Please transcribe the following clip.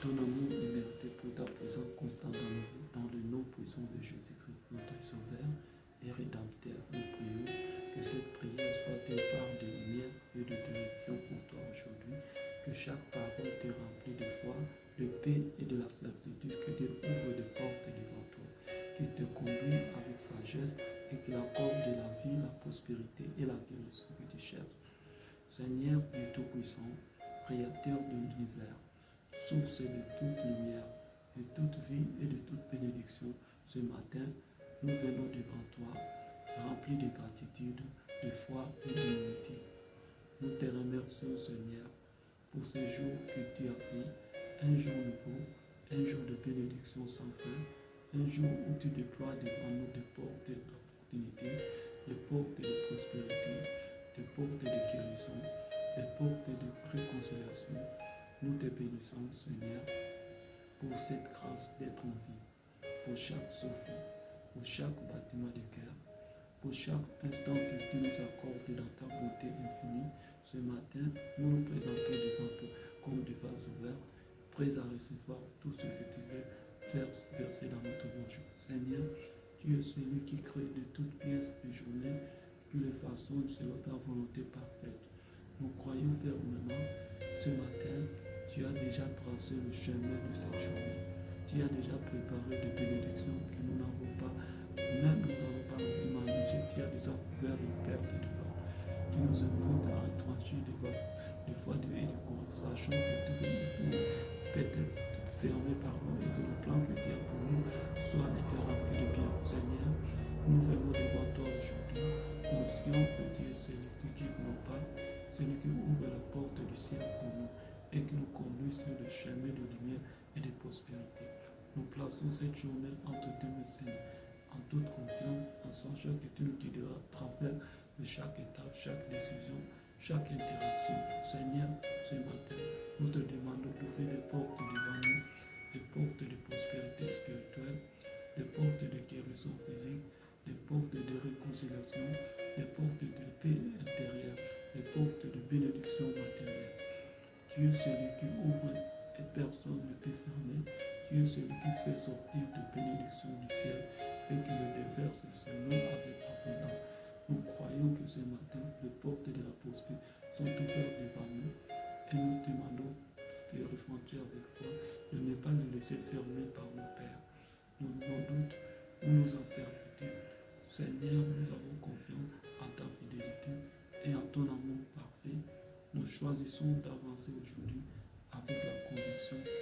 ton amour est mérité pour ta présence constante dans nos vies, dans le nom puissant de Jésus-Christ, notre Sauveur et Rédempteur. Nous prions que cette prière soit un phare de lumière et de direction pour toi aujourd'hui, que chaque parole te remplit de foi, de paix et de la certitude que Dieu ouvre des portes devant toi, qu'il te conduit avec sagesse et qu'il accorde de la vie, la prospérité et la guérison que tu cherches. Seigneur Dieu Tout-Puissant, Créateur de l'univers, source de toute lumière, de toute vie et de toute bénédiction, ce matin, nous venons devant toi, remplis de gratitude, de foi et d'humilité. Nous te remercions, Seigneur, pour ce jour que tu as fait, un jour nouveau, un jour de bénédiction sans fin, un jour où tu déploies devant nous des portes d'opportunité, des portes de prospérité, des portes de guérison, des portes de réconciliation. Nous te bénissons, Seigneur, pour cette grâce d'être en vie, pour chaque souffle, pour chaque battement de cœur, pour chaque instant que tu nous accordes dans ta beauté infinie. Ce matin, nous nous présentons devant toi comme des vases ouverts, prêts à recevoir tout ce que tu veux faire verser dans notre vie. Seigneur, tu es celui qui crée de toutes pièces de journée, qui les façonne selon ta volonté parfaite. Nous croyons fermement, ce matin, tu as déjà tracé le chemin de cette journée. Tu as déjà préparé des bénédictions que nous n'avons pas, même nous n'avons pas demandé. Tu as déjà couvert les pertes devant. Tu nous invites à retrancher des fois de et de compte, sachant que tout est peut-être fermé par nous et que le plan que tu as pour nous soit été rempli de bien. Seigneur, nous venons devant toi aujourd'hui, conscients que tu es celui qui guide nos pas, celui qui ouvre la porte du ciel pour nous et qui nous conduit sur le chemin de lumière et de prospérité. Nous plaçons cette journée entre tes mains, Seigneur, en toute confiance, en sachant que tu nous guideras à travers de chaque étape, chaque décision, chaque interaction. Seigneur, ce matin, nous te demandons d'ouvrir des portes devant nous, des portes de prospérité spirituelle, des portes de guérison physique, des portes de réconciliation, des portes de paix intérieure, des portes de bénédiction matérielle. Tu es celui qui ouvre et personne ne peut fermer. Tu es celui qui fait sortir de bénédictions du ciel et qui le déverse sur nous avec abondance. Nous croyons que ce matin, les portes de la prospérité sont ouvertes devant nous et nous demandons de refrontir avec foi, de ne pas nous laisser fermer par nos pères, nos doutes ou nos incertitudes. Seigneur, nous avons confiance en ta fidélité et en ton amour parfait. Nous choisissons d'avancer aujourd'hui avec la conviction